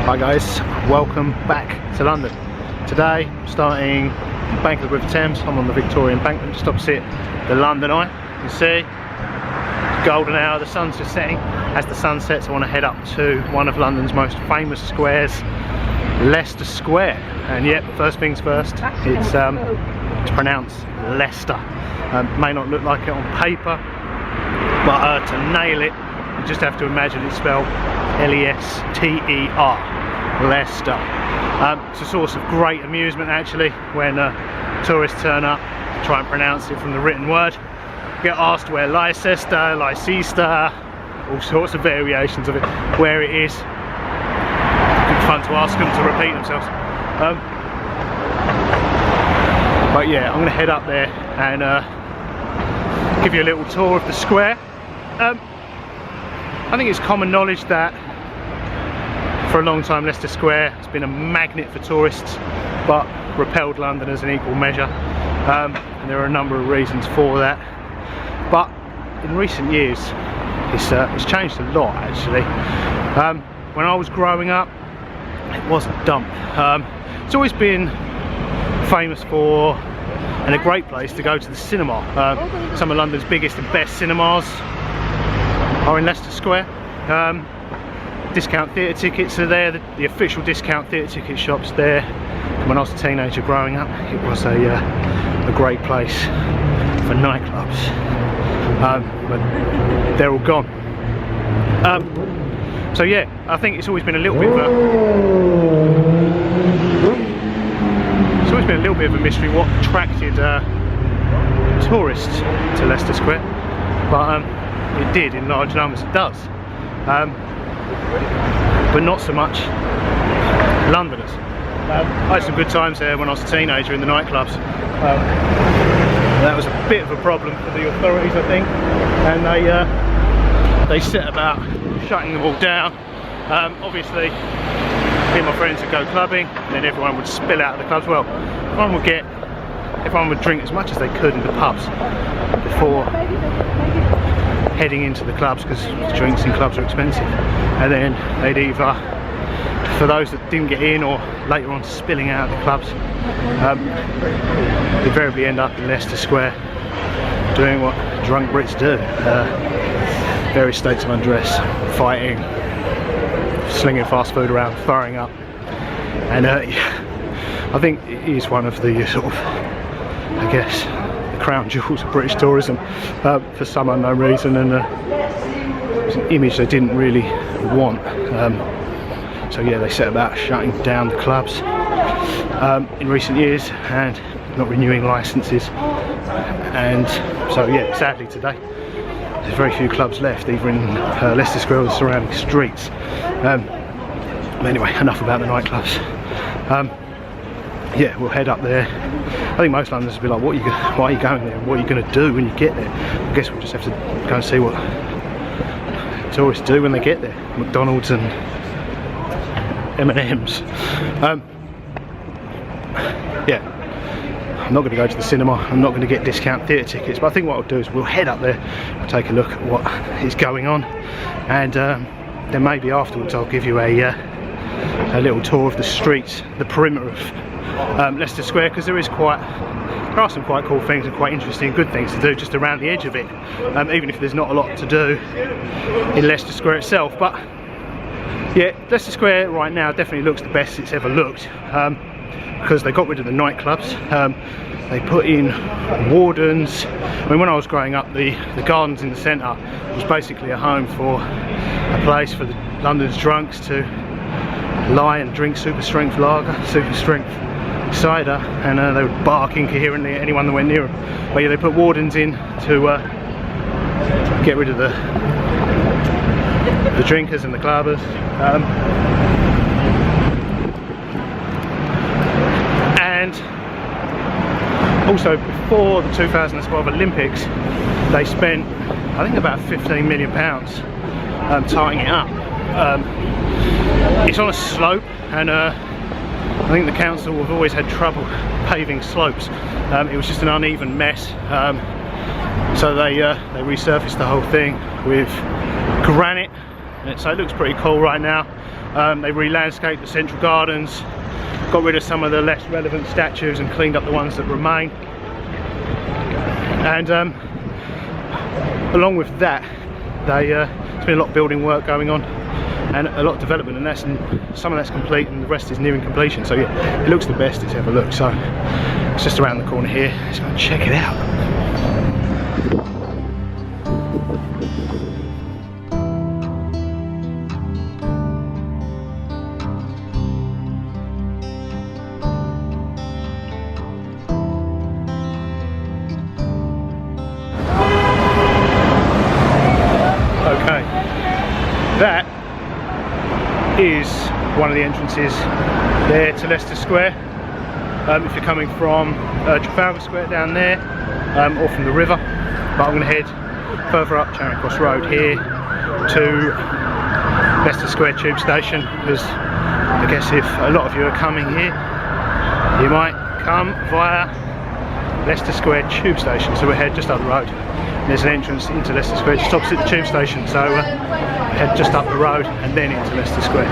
Hi guys, welcome back to London. Today, starting bank of the River Thames. I'm on the Victoria Embankment just opposite the London Eye. You can see, golden hour, the sun's just setting. As the sun sets, I want to head up to one of London's most famous squares, Leicester Square. And yep, first things first, it's pronounced Leicester. May not look like it on paper, but to nail it, you just have to imagine it's spelled L-E-S-T-E-R, Leicester. It's a source of great amusement actually when tourists turn up, try and pronounce it from the written word. Get asked where Leicester, Leicester, all sorts of variations of it, where it is. Good fun to ask them to repeat themselves. But yeah, I'm going to head up there and give you a little tour of the square. I think it's common knowledge that for a long time Leicester Square has been a magnet for tourists but repelled Londoners in equal measure, and there are a number of reasons for that. But in recent years it's changed a lot actually. When I was growing up it was a dump. It's always been famous for and a great place to go to the cinema. Some of London's biggest and best cinemas are in Leicester Square. Discount theatre tickets are there, the official discount theatre ticket shop's there. When I was a teenager growing up, it was a great place for nightclubs, but they're all gone. So yeah, I think it's always been a little bit of a mystery what attracted tourists to Leicester Square, but it did in large numbers, it does. But not so much Londoners. I had some good times there when I was a teenager in the nightclubs. That was a bit of a problem for the authorities, I think, and they set about shutting them all down. Obviously, me and my friends would go clubbing, and then everyone would spill out of the clubs. Well, everyone would drink as much as they could in the pubs before heading into the clubs, because drinks in clubs are expensive, and then they'd either, for those that didn't get in or later on spilling out of the clubs, invariably end up in Leicester Square doing what drunk Brits do, various states of undress, fighting, slinging fast food around, throwing up, and I think it is one of the sort of, I guess, crown jewels of British tourism for some unknown reason, and it was an image they didn't really want. So yeah, they set about shutting down the clubs in recent years and not renewing licences, and so yeah, sadly today there's very few clubs left either in Leicester Square or the surrounding streets. But anyway, enough about the nightclubs. Yeah, we'll head up there. I think most Londoners will be like, why are you going there? What are you going to do when you get there? I guess we'll just have to go and see what tourists do when they get there. McDonald's and M&M's. Yeah, I'm not going to go to the cinema. I'm not going to get discount theatre tickets. But I think what I'll do is we'll head up there, we'll take a look at what is going on, and then maybe afterwards I'll give you a little tour of the streets, the perimeter of Leicester Square, because there are some quite cool things and quite interesting, good things to do just around the edge of it, even if there's not a lot to do in Leicester Square itself. But yeah, Leicester Square right now definitely looks the best it's ever looked, because they got rid of the nightclubs. They put in wardens. I mean, when I was growing up, the gardens in the centre was basically a home for a place for the London's drunks to lie and drink super strength lager, super strength cider, and they would bark incoherently at anyone that went near them. But yeah, they put wardens in to get rid of the drinkers and the clubbers. And also before the 2012 Olympics, they spent, I think, about £15 million tidying it up. It's on a slope, and I think the council have always had trouble paving slopes. It was just an uneven mess, so they resurfaced the whole thing with granite So it looks pretty cool right now. They re-landscaped the central gardens, got rid of some of the less relevant statues and cleaned up the ones that remain. And along with that, there's been a lot of building work going on and a lot of development, and some of that's complete and the rest is nearing completion. So yeah, it looks the best it's ever looked. So it's just around the corner here. Let's go and check it out. That is one of the entrances there to Leicester Square. If you're coming from Trafalgar Square down there, or from the river, but I'm going to head further up Charing Cross Road here to Leicester Square Tube Station, because I guess if a lot of you are coming here, you might come via Leicester Square Tube Station. So we'll head just up the road. There's an entrance into Leicester Square just opposite the tube station, so head just up the road and then into Leicester Square.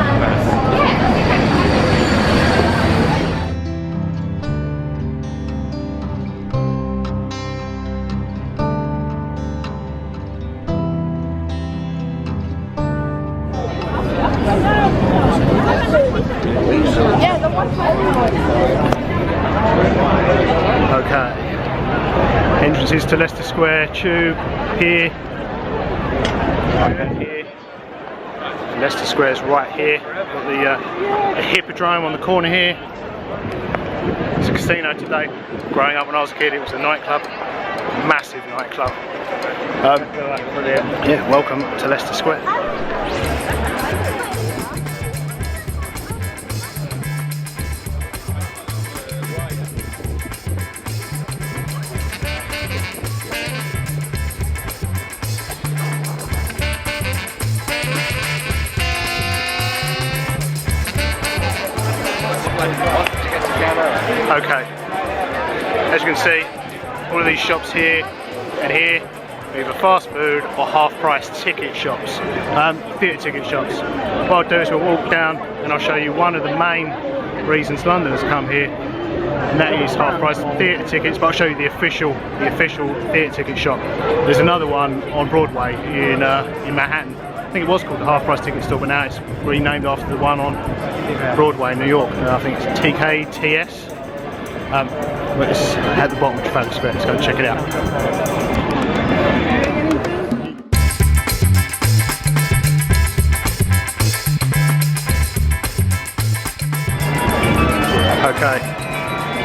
Okay. Entrances to Leicester Square Tube here, and here. Leicester Square's right here. Got the Hippodrome on the corner here. It's a casino today. Growing up when I was a kid, it was a nightclub, massive nightclub. Yeah, welcome to Leicester Square. Okay, as you can see, all of these shops here and here are either fast food or half-price ticket shops, theatre ticket shops. What I'll do is we'll walk down and I'll show you one of the main reasons Londoners come here, and that is half-price theatre tickets. But I'll show you the official theatre ticket shop. There's another one on Broadway in Manhattan. I think it was called the half-price ticket store, but now it's renamed after the one on Broadway in New York. I think it's TKTS. It's at the bottom of Trafalgar Square. Let's go and check it out. Okay,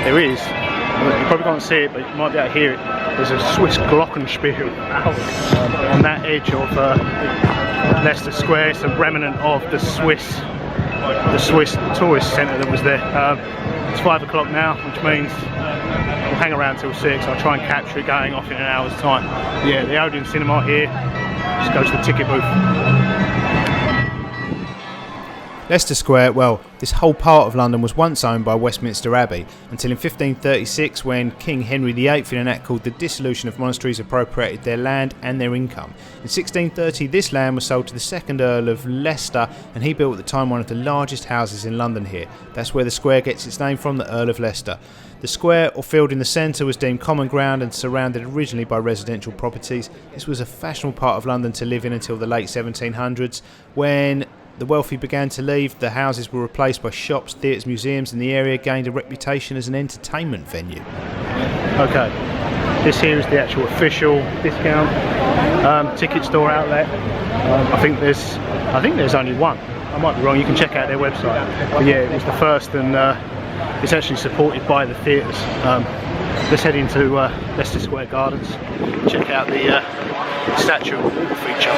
there is. You probably can't see it, but you might be able to hear it. There's a Swiss Glockenspiel on that edge of Leicester Square. It's a remnant of the Swiss tourist centre that was there. It's 5 o'clock now, which means we'll hang around till 6. I'll try and capture it going off in an hour's time. Yeah, the Odeon Cinema here. Just go to the ticket booth. Leicester Square, well, this whole part of London was once owned by Westminster Abbey, until in 1536 when King Henry VIII in an act called the Dissolution of Monasteries appropriated their land and their income. In 1630 this land was sold to the 2nd Earl of Leicester, and he built at the time one of the largest houses in London here. That's where the square gets its name from, the Earl of Leicester. The square or field in the centre was deemed common ground and surrounded originally by residential properties. This was a fashionable part of London to live in until the late 1700s, when the wealthy began to leave. The houses were replaced by shops, theatres, museums, and the area gained a reputation as an entertainment venue. Okay, this here is the actual official discount ticket store outlet. I think there's only one. I might be wrong, you can check out their website. But yeah, it was the first, and it's actually supported by the theatres. Let's head into Leicester Square Gardens, check out the statue feature.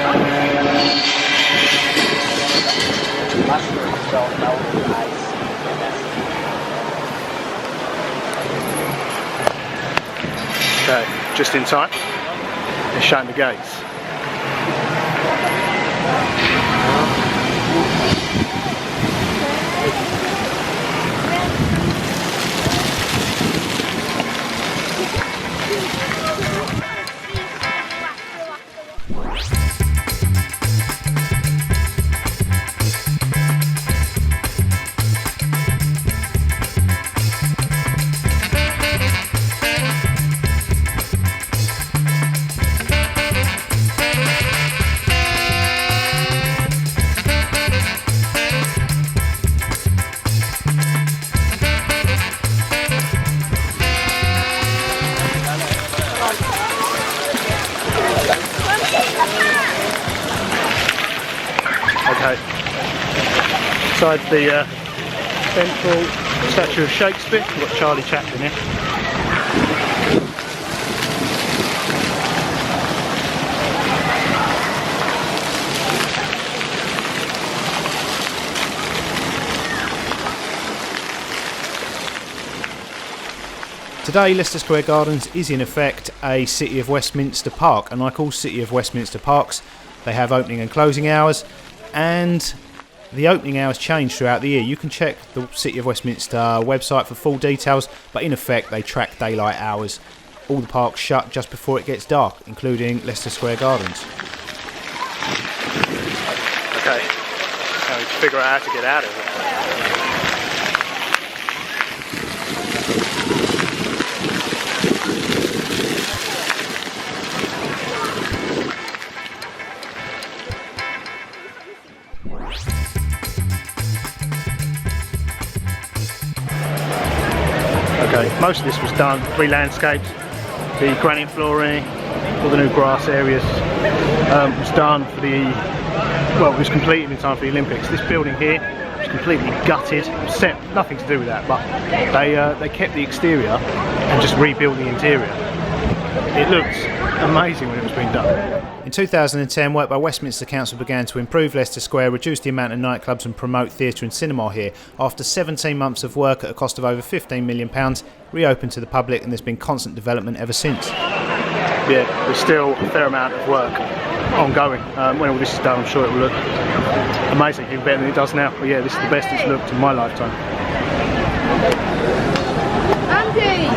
Okay, just in time. They're shutting the gates. Besides the central statue of Shakespeare, we've got Charlie Chaplin here. Today, Leicester Square Gardens is in effect a City of Westminster park, and like all City of Westminster parks, they have opening and closing hours, and the opening hours change throughout the year. You can check the City of Westminster website for full details, but in effect they track daylight hours. All the parks shut just before it gets dark, including Leicester Square Gardens. Okay, now we figure out how to get out of it. Okay, most of this was done, re-landscaped, the granite flooring, all the new grass areas was done for the, well, it was completed in time for the Olympics. This building here was completely gutted, set, nothing to do with that, but they kept the exterior and just rebuilt the interior. It looked amazing when it was being done. In 2010, work by Westminster Council began to improve Leicester Square, reduce the amount of nightclubs and promote theatre and cinema here. After 17 months of work at a cost of over £15 million, reopened to the public, and there's been constant development ever since. Yeah, there's still a fair amount of work ongoing. When all this is done, I'm sure it will look amazing, even better than it does now. But yeah, this is the best it's looked in my lifetime. Andy!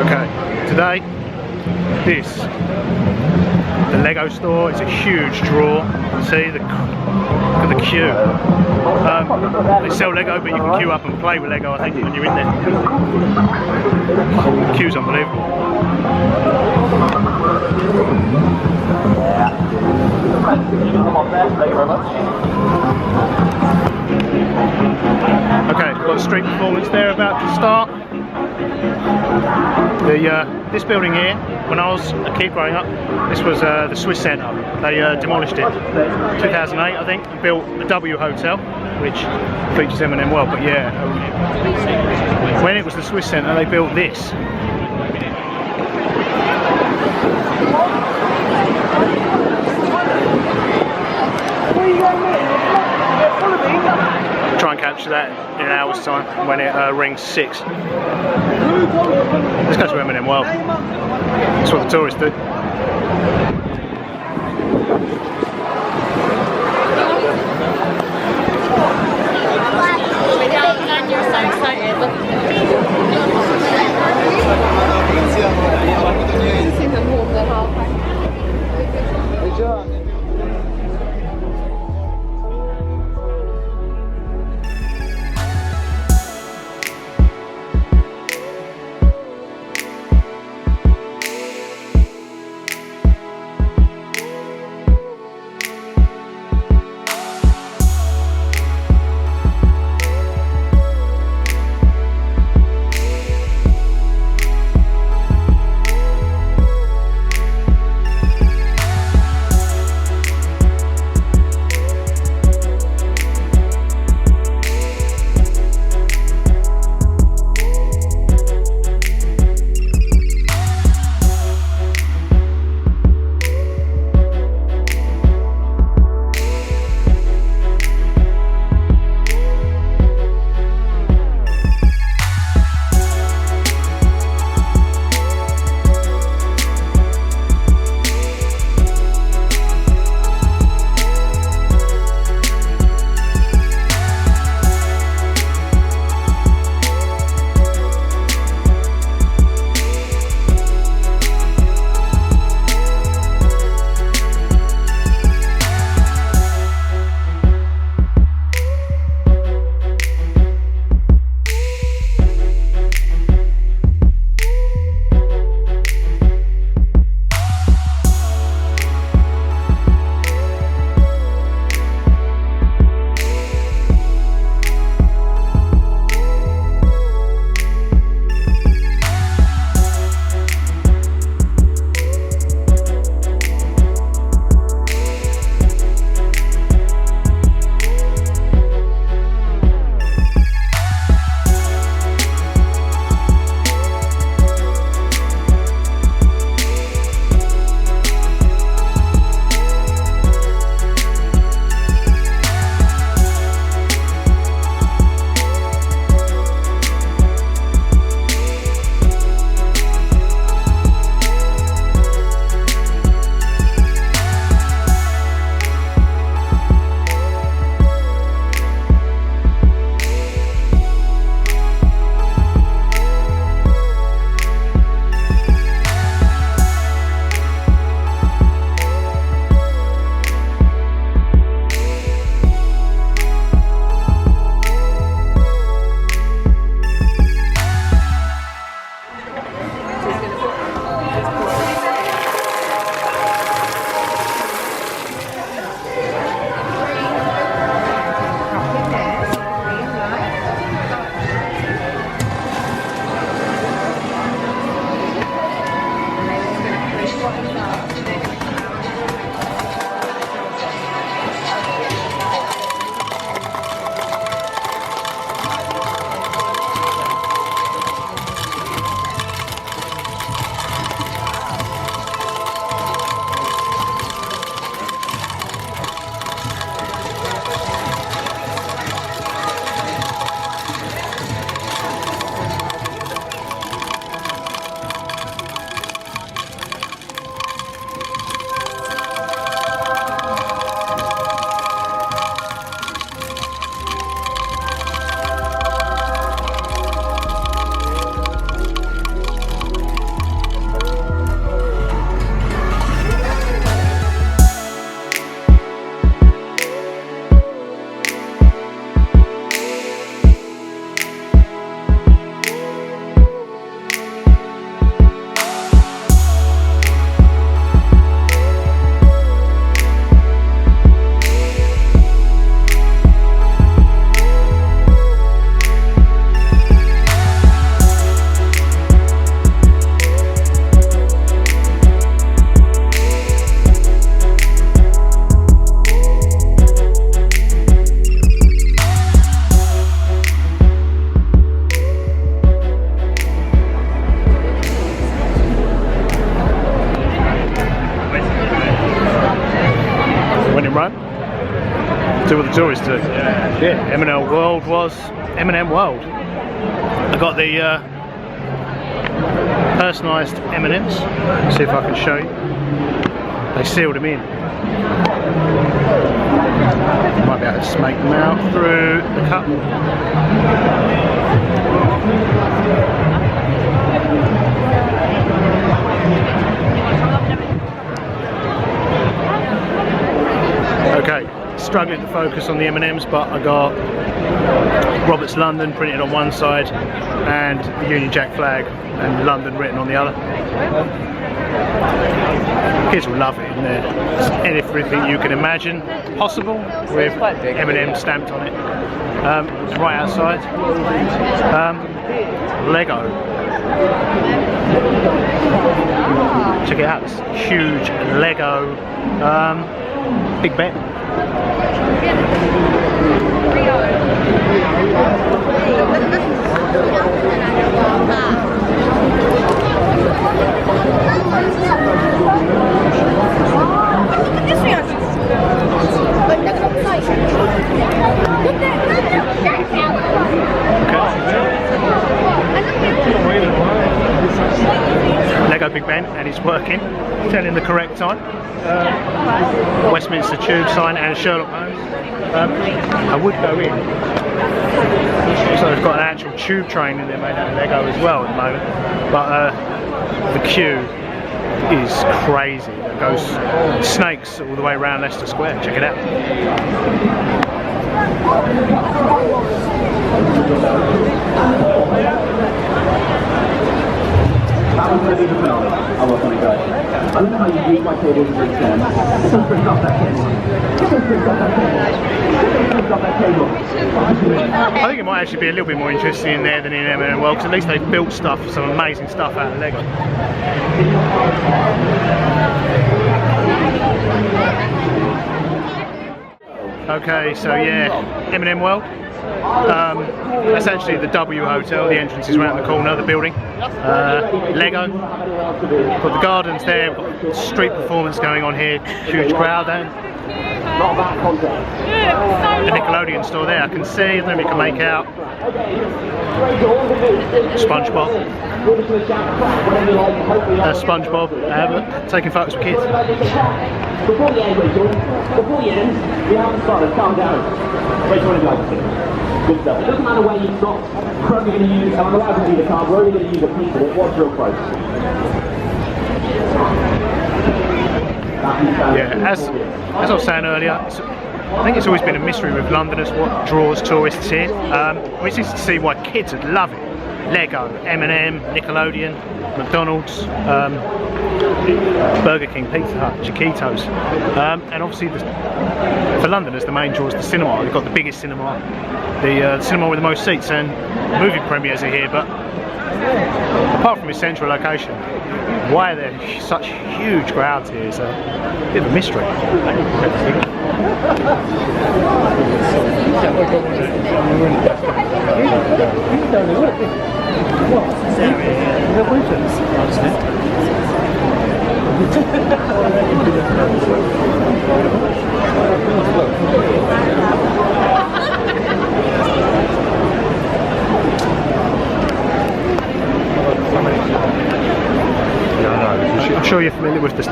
Okay, today, this, the Lego store, it's a huge draw. See, look at the queue. They sell Lego, but you can queue up and play with Lego, I think, when you're in there. The queue's unbelievable. Okay, we've got a street performance there about to start. This building here, when I was a kid growing up, this was the Swiss Centre. They demolished it 2008, I think, and built the W Hotel, which features M&M well. But yeah, when it was the Swiss Centre, they built this. Try and capture that in an hour's time when it rings 6. Let's go to M&M World. That's what the tourists do. You're so excited. It's always to, yeah, M&M World was M&M World. I got the personalised M&Ms. See if I can show you. They sealed them in. Might be able to just make them out through the cup. Okay, struggling to focus on the M&Ms, but I got Roberts London printed on one side and the Union Jack flag and London written on the other. Kids will love it in there. It's everything you can imagine possible with M&M stamped on it. Right outside, Lego. Check it out, this huge Lego Big Ben. Lego Big Ben, and it's working, telling the correct time. Westminster Tube sign and Sherlock Holmes. I would go in. So they've got an actual tube train in there made out of Lego as well at the moment. But the queue is crazy. It goes snakes all the way around Leicester Square. Check it out. That was going to be the finale. I was going to go. I don't know how you use my tables and bring them. Just bring up that table. Just bring up that table. Just bring up that table. I think it might actually be a little bit more interesting in there than in M&M World, because at least they've built stuff, some amazing stuff out of Lego. Okay, so yeah, M&M World. Essentially the W Hotel, the entrance is around the corner of the building. Lego. Got the gardens there, we've got street performance going on here, huge crowd there. The Nickelodeon store there, I can see, I don't know if you can make out. SpongeBob. SpongeBob taking photos with kids. Before you end, we haven't started, calm down. Which one would you like to see? Good stuff. It doesn't matter where you stop, we're only going to use, and I'm allowed to see the card, we're only going to use a piece of it. What's your approach? Yeah, as I was saying earlier, I think it's always been a mystery with Londoners what draws tourists here. We seem to see why kids would love it. Lego, M&M, Nickelodeon, McDonald's, Burger King, Pizza Hut, Chiquitos, and obviously for Londoners the main draw is the cinema. They've got the biggest cinema, the cinema with the most seats, and movie premieres are here. But apart from its central location, why are there such huge crowds here is a bit of a mystery. I'm sure you're familiar with the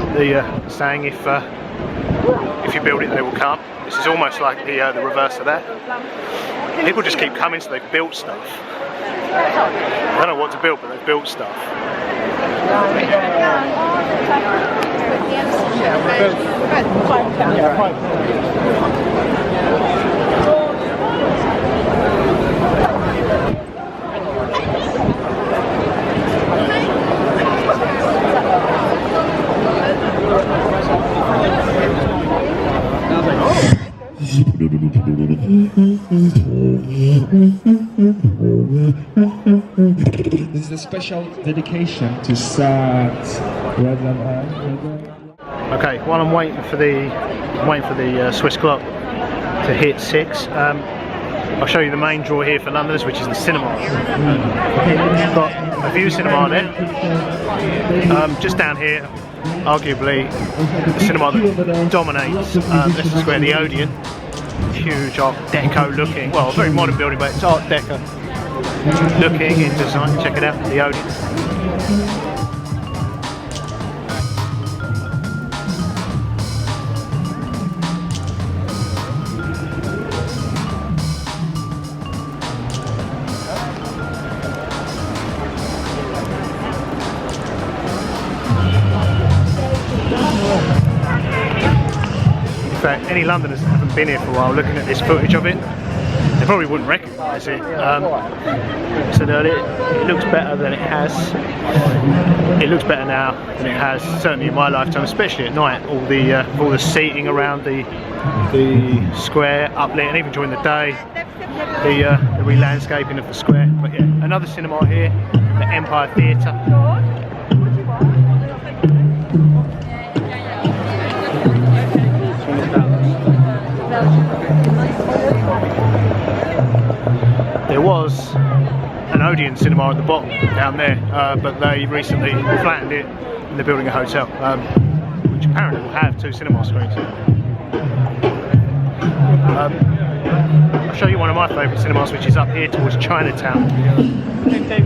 saying, if you build it, they will come. This is almost like the reverse of that. People just keep coming, so they've built stuff. I don't know what to build, but they've built stuff. This is a special dedication to Sad. Okay, while I'm waiting for the Swiss clock to hit 6, I'll show you the main draw here for Londoners, which is the cinema. We've got a view cinema there. Just down here, arguably the cinema that dominates Leicester Square, the Odeon. huge Art Deco looking, well, a very modern building, but it's Art Deco looking in design. Check it out, the Odeon. In fact, any Londoners that haven't been here for a while looking at this footage of it, they probably wouldn't recognise it. I said earlier, it looks better than it has. It looks better now than it has, certainly in my lifetime, especially at night. All the seating around the square, uplit, and even during the day, the re-landscaping of the square. But yeah, another cinema here, the Empire Theatre. There was an Odeon cinema at the bottom down there, but they recently flattened it and they're building a hotel, which apparently will have 2 cinema screens. I'll show you one of my favourite cinemas, which is up here towards Chinatown,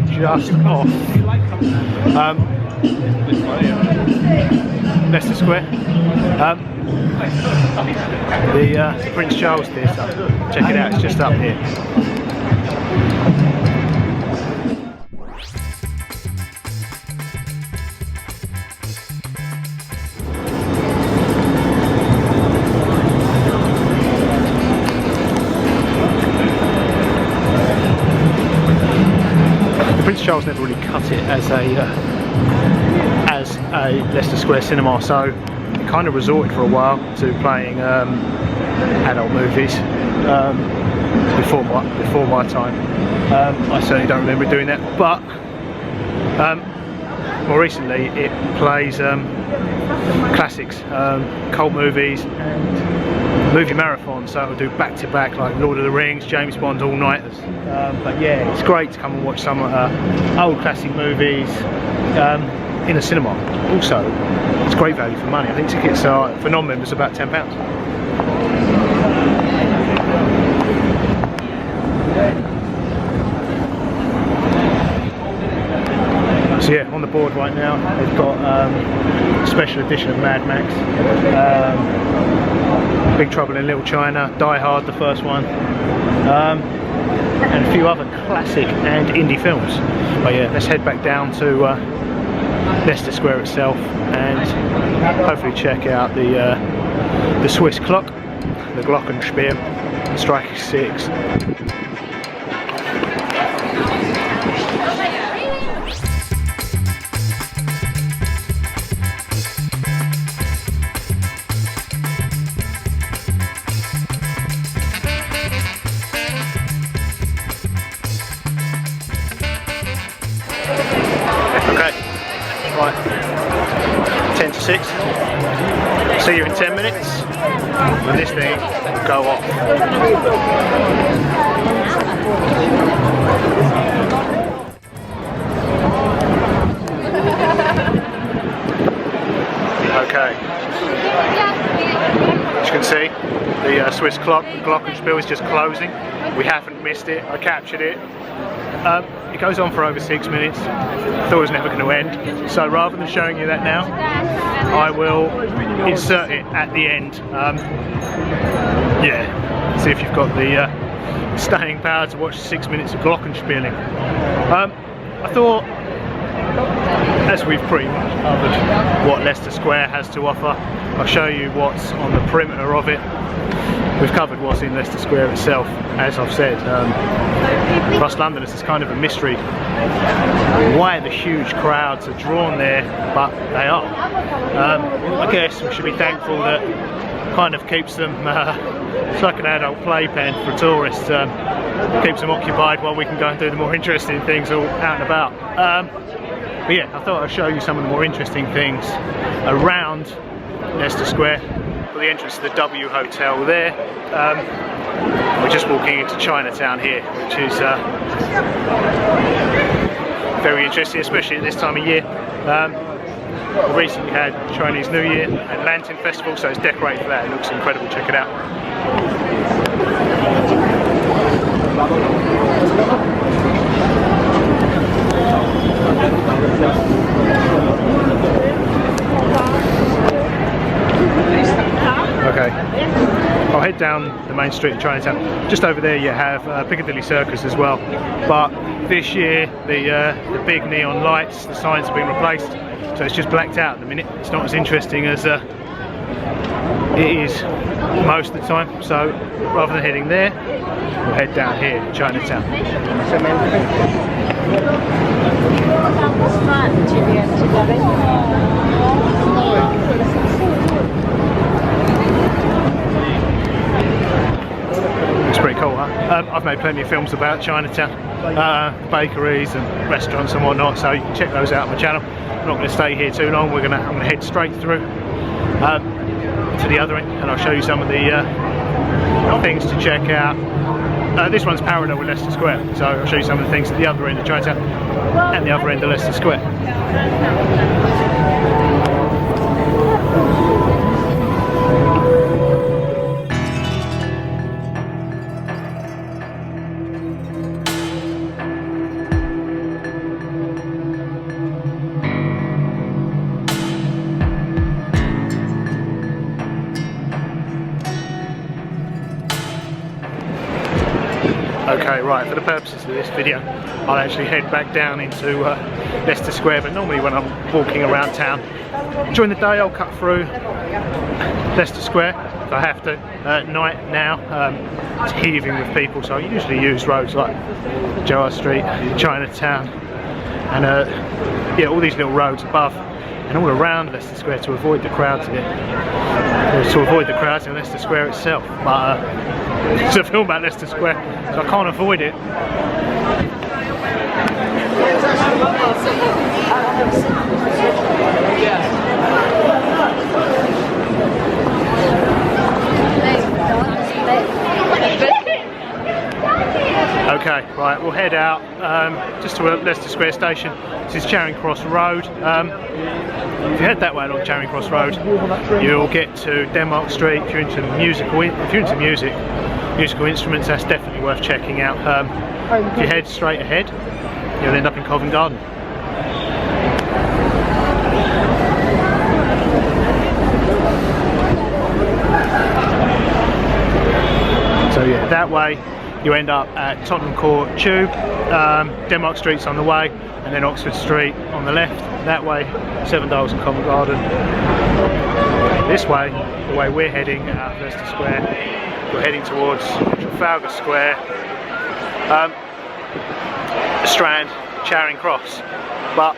just off Leicester Square. The Prince Charles Theatre. Check it out, it's just up here. The Prince Charles never really cut it as a Leicester Square cinema, so it kind of resorted for a while to playing adult movies before my time. I certainly don't remember doing that, but more recently it plays classics, cult movies and movie marathons, so it'll do back to back like Lord of the Rings, James Bond all-nighters. But yeah, it's great to come and watch some old classic movies in a cinema. Also, it's great value for money. I think tickets are, for non-members, about £10. So yeah, on the board right now, they've got a special edition of Mad Max, Big Trouble in Little China, Die Hard, the first one, and a few other classic and indie films. But yeah, let's head back down to Leicester Square itself and hopefully check out the Swiss clock, the Glockenspiel, striking 6. Okay, right, 10 to 6. See you in 10 minutes when this thing will go off. Okay, as you can see, the Swiss clock, Glockenspiel, is just closing. We haven't missed it, I captured it. It goes on for over 6 minutes. I thought it was never going to end, so rather than showing you that now, I will insert it at the end. Yeah, see if you've got the staying power to watch 6 minutes of Glockenspieling. I thought, as we've pretty much covered what Leicester Square has to offer, I'll show you what's on the perimeter of it. We've covered what's in Leicester Square itself, as I've said. For us Londoners, it's kind of a mystery why the huge crowds are drawn there, but they are. I guess we should be thankful that kind of keeps them, it's like an adult playpen for tourists, keeps them occupied while we can go and do the more interesting things all out and about. But yeah, I thought I'd show you some of the more interesting things around Leicester Square. The entrance to the W Hotel there. We're just walking into Chinatown here, which is very interesting, especially at this time of year. We recently had Chinese New Year and Lantern Festival, so it's decorated for that. It looks incredible, check it out. Okay, I'll head down the main street of Chinatown. Just over there you have Piccadilly Circus as well, but this year the big neon lights, the signs have been replaced, so it's just blacked out at the minute. It's not as interesting as it is most of the time, so rather than heading there, we'll head down here to Chinatown. It's pretty cool, huh? I've made plenty of films about Chinatown, bakeries and restaurants and whatnot, so you can check those out on my channel. I'm not going to stay here too long. I'm going to head straight through to the other end, and I'll show you some of the things to check out. This one's parallel with Leicester Square, so I'll show you some of the things at the other end of Chinatown and the other end of Leicester Square. Okay, right, for the purposes of this video, I'll actually head back down into Leicester Square, but normally when I'm walking around town, during the day I'll cut through Leicester Square if I have to. At night now, it's heaving with people, so I usually use roads like Gerrard Street, Chinatown, and yeah, all these little roads above and all around Leicester Square to avoid the crowds here. To avoid the crowds in Leicester Square itself, but it's a film about Leicester Square, so I can't avoid it. Okay, right, we'll head out just to Leicester Square Station. This is Charing Cross Road. If you head that way along Charing Cross Road, you'll get to Denmark Street. If you're into musical instruments, that's definitely worth checking out. If you head straight ahead, you'll end up in Covent Garden. So yeah, that way you end up at Tottenham Court Tube, Denmark Street's on the way, and then Oxford Street on the left. That way, Seven Dials and Covent Garden. This way, the way we're heading out of Leicester Square, we're heading towards Trafalgar Square, Strand, Charing Cross. But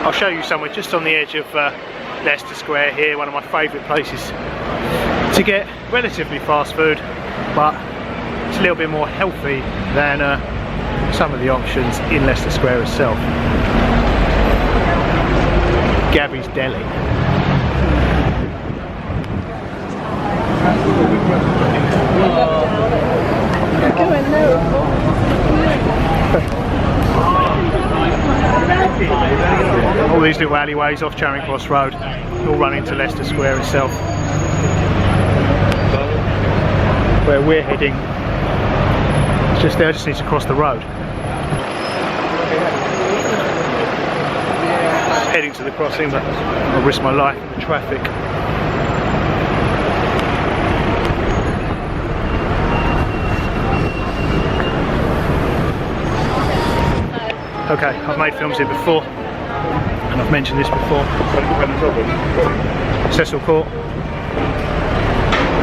I'll show you somewhere just on the edge of Leicester Square here, one of my favourite places to get relatively fast food, but it's a little bit more healthy than some of the options in Leicester Square itself. Gabby's Deli. All these little alleyways off Charing Cross Road all run into Leicester Square itself. Where we're heading, it's just there, I just need to cross the road. Heading to the crossing, but I'll risk my life in the traffic. Okay, I've made films here before, and I've mentioned this before. Cecil Court,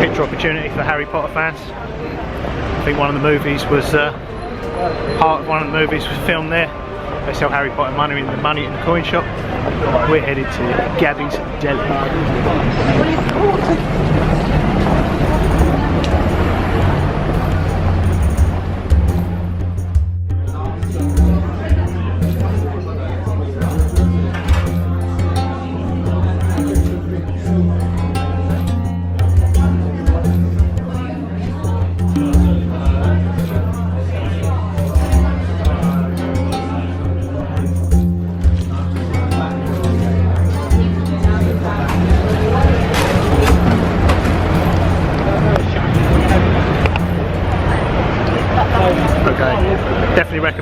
picture opportunity for Harry Potter fans. I think one of the movies was part of one of the movies was filmed there. They sell Harry Potter money in the coin shop. We're headed to Gabby's Deli.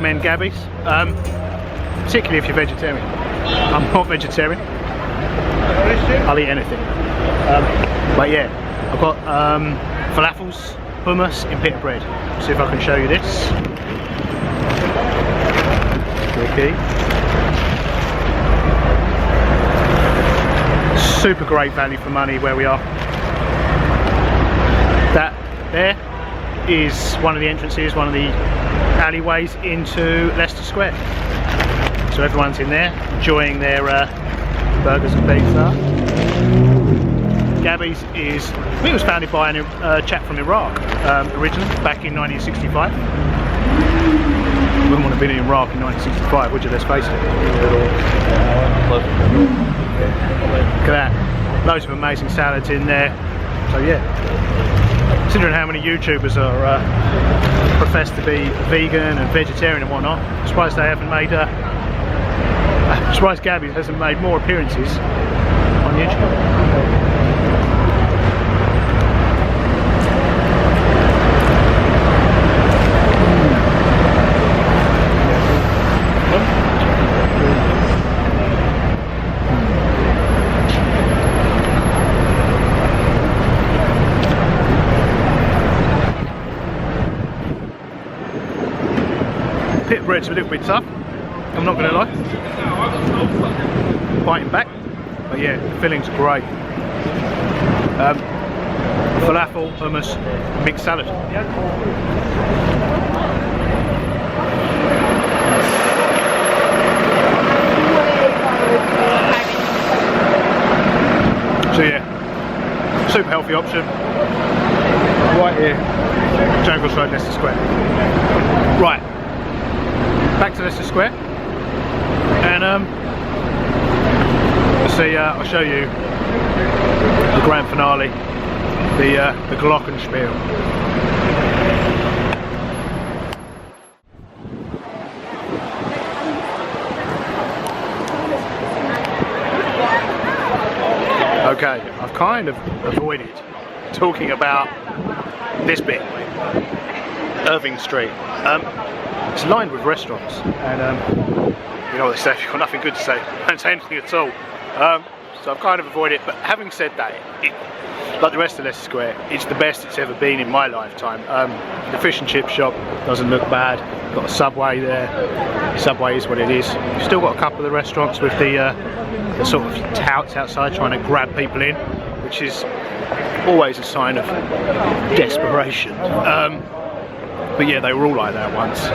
recommend Gabby's, particularly if you're vegetarian. I'm not vegetarian. I'll eat anything. But yeah, I've got falafels, hummus in pita bread. See if I can show you this. Okay. Super great value for money where we are. That there is one of the entrances, one of the alleyways into Leicester Square. So everyone's in there enjoying their burgers and pizza. Gabby's is, I think it was founded by a chap from Iraq originally, back in 1965. Wouldn't want to be in Iraq in 1965, would you? Let's face it. Look at that. Loads of amazing salads in there. So yeah. Considering how many YouTubers are professed to be vegan and vegetarian and whatnot, I'm surprised they haven't made. I'm surprised Gabby's hasn't made more appearances on YouTube. Pita bread's a little bit tough, I'm not going to lie. Biting back, but yeah, the filling's great. Falafel, hummus, mixed salad. So yeah, super healthy option. Right here, Jungle Road, Leicester Square. Right. Back to Leicester Square, and see, I'll show you the grand finale, the Glockenspiel. Okay, I've kind of avoided talking about this bit, Irving Street. It's lined with restaurants, and you know what they say, if you've got nothing good to say, don't say anything at all. So I've kind of avoided it, but having said that, like the rest of Leicester Square, it's the best it's ever been in my lifetime. The fish and chip shop doesn't look bad, got a Subway there, Subway is what it is. You've still got a couple of the restaurants with the sort of touts outside trying to grab people in, which is always a sign of desperation. But yeah, they were all like that once.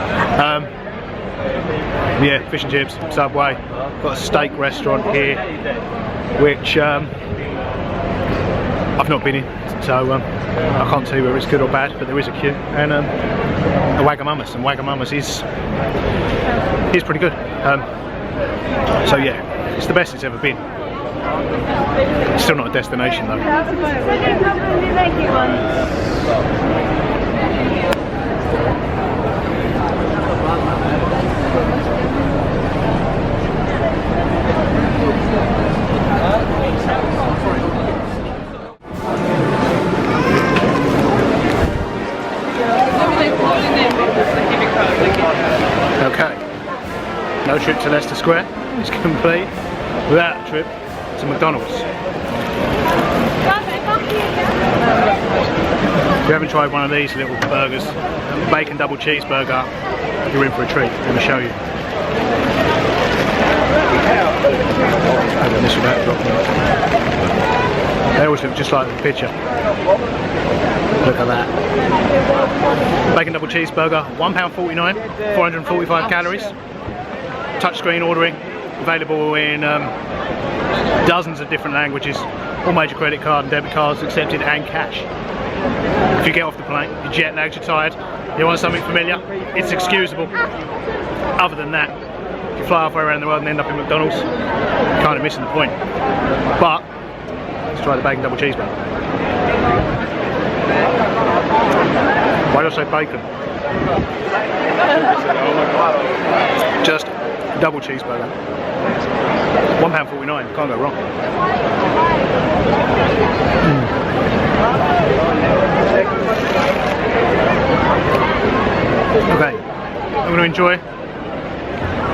Yeah, fish and chips, Subway. Got a steak restaurant here, which I've not been in, so I can't tell you whether it's good or bad, but there is a queue. And a Wagamama's, and Wagamama's is pretty good. So yeah, it's the best it's ever been. It's still not a destination though. Okay, no trip to Leicester Square is complete without a trip to McDonald's. If you haven't tried one of these little burgers, bacon double cheeseburger, you're in for a treat. Let me show you. They always look just like the picture. Look at that. Bacon double cheeseburger, £1.49, 445 calories. Touchscreen ordering, available in dozens of different languages. All major credit card and debit cards accepted, and cash. If you get off the plane, you're jet lagged, you're tired, you want something familiar, it's excusable. Other than that, if you fly halfway around the world and end up in McDonald's, you're kind of missing the point. But let's try the bacon double cheeseburger. Why do I say bacon? Just double cheeseburger. £1.49, can't go wrong. Okay, I'm going to enjoy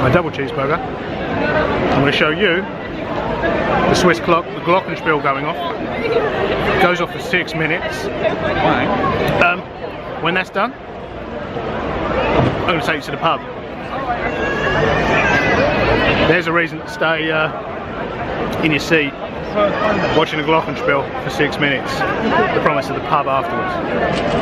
my double cheeseburger. I'm going to show you the Swiss clock, the Glockenspiel going off. It goes off for 6 minutes. When that's done, I'm going to take you to the pub. There's a reason to stay in your seat watching the Glockenspiel for 6 minutes. The promise of the pub afterwards.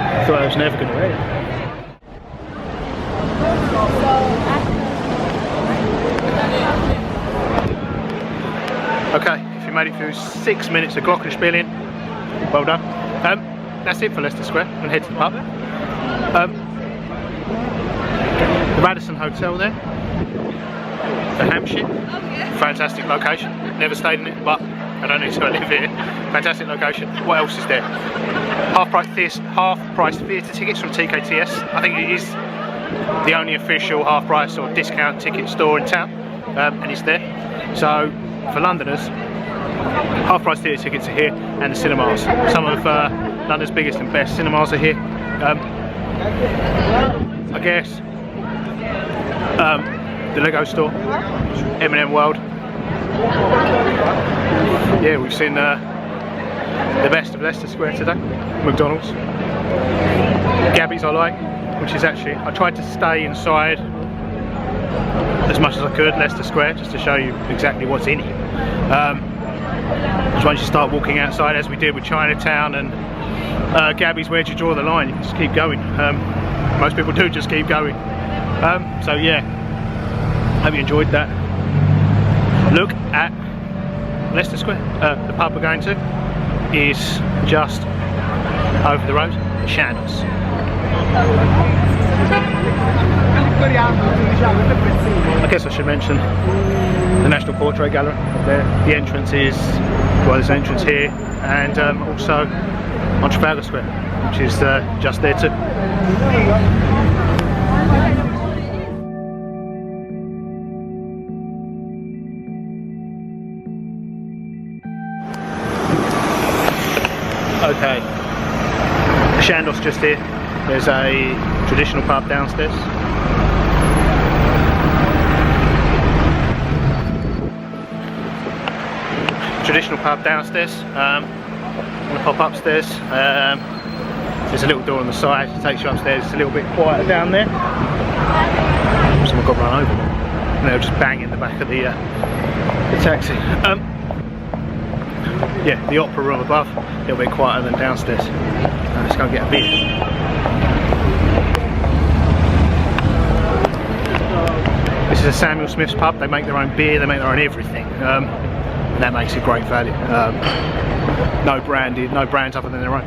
I thought I was never going to end. Okay, if you made it through 6 minutes of Glockenspiel in, well done. That's it for Leicester Square. I'm going to head to the pub. The Radisson Hotel there, the Hampshire, fantastic location. Never stayed in it, but I don't need to live here. Fantastic location. What else is there? Half price theatre tickets from TKTS. I think it is the only official half price or discount ticket store in town, and it's there. So for Londoners, half price theatre tickets are here, and the cinemas. Some of London's biggest and best cinemas are here. I guess the Lego store, M&M World. Yeah, we've seen the best of Leicester Square today. McDonald's. Gabby's I like, which is actually, I tried to stay inside as much as I could, Leicester Square, just to show you exactly what's in it. Because once you start walking outside, as we did with Chinatown and Gabby's, where do you draw the line? You can just keep going. Most people do just keep going. So yeah, hope you enjoyed that look at Leicester Square. The pub we're going to is just over the road, Shandos. I guess I should mention the National Portrait Gallery up there. The entrance is, well, there's an entrance here, and also on Trafalgar Square, which is just there too. Okay, Shandos just here. There's a traditional pub downstairs. Traditional pub downstairs. I'm going to pop upstairs. There's a little door on the side, it takes you upstairs. It's a little bit quieter down there. Someone got run over and they were just banging the back of the taxi. Yeah, the opera room above, a little bit quieter than downstairs. Let's go and get a beer. This is a Samuel Smith's pub. They make their own beer, they make their own everything. And that makes it great value. No branded, no brands other than their own.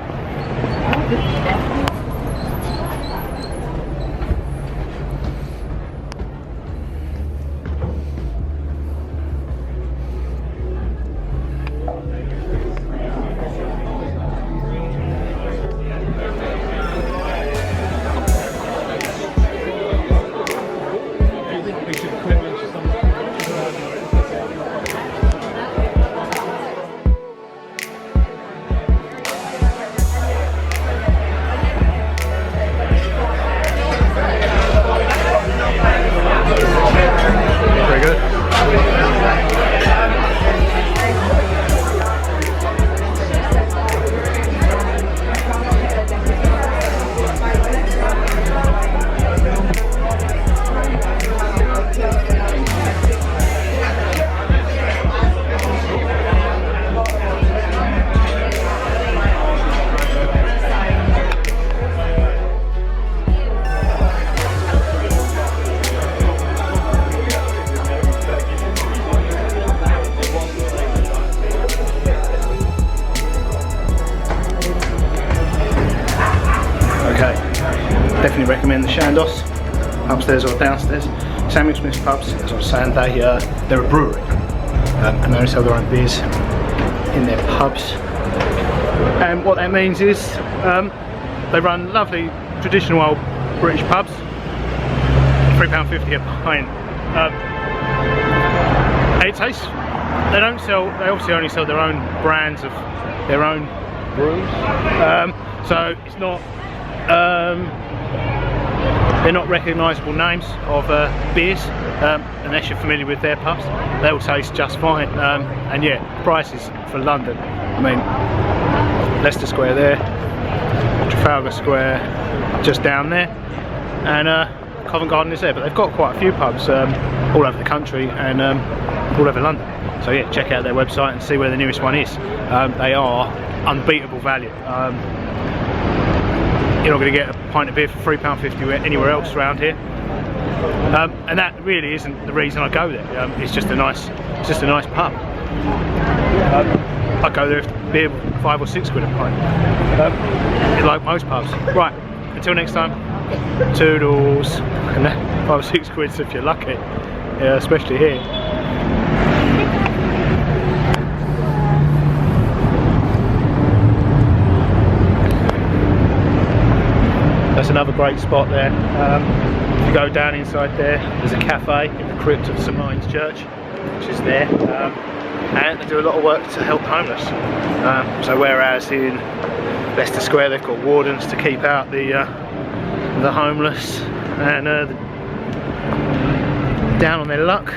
Definitely recommend the Shandos, upstairs or downstairs. Samuel Smith's pubs, as I was saying, they're a brewery, and they only sell their own beers in their pubs. And what that means is they run lovely traditional old British pubs, £3.50 a pint. It tastes. They don't sell. They obviously only sell their own brands of their own brews. So it's not. They're not recognisable names of beers unless you're familiar with their pubs. They all taste just fine. And yeah, prices for London. I mean, Leicester Square there, Trafalgar Square just down there, and Covent Garden is there. But they've got quite a few pubs all over the country and all over London. So yeah, check out their website and see where the nearest one is. They are unbeatable value. You're not going to get a pint of beer for £3.50 anywhere else around here, and that really isn't the reason I go there. It's just a nice pub. I go there if the beer was £5 or £6 a pint, like most pubs. Right, until next time, toodles. And that £5 or £6 if you're lucky, yeah, especially here. That's another great spot there. If you go down inside there, there's a cafe in the crypt of St Martin's Church, which is there, and they do a lot of work to help the homeless. So whereas in Leicester Square they've got wardens to keep out the homeless and down on their luck,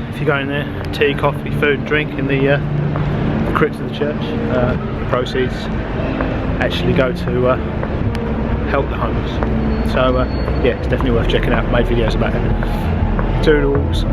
if you go in there, tea, coffee, food and drink in the crypt of the church, the proceeds actually go to help the homeless. So yeah, it's definitely worth checking out. I've made videos about it. Toodles.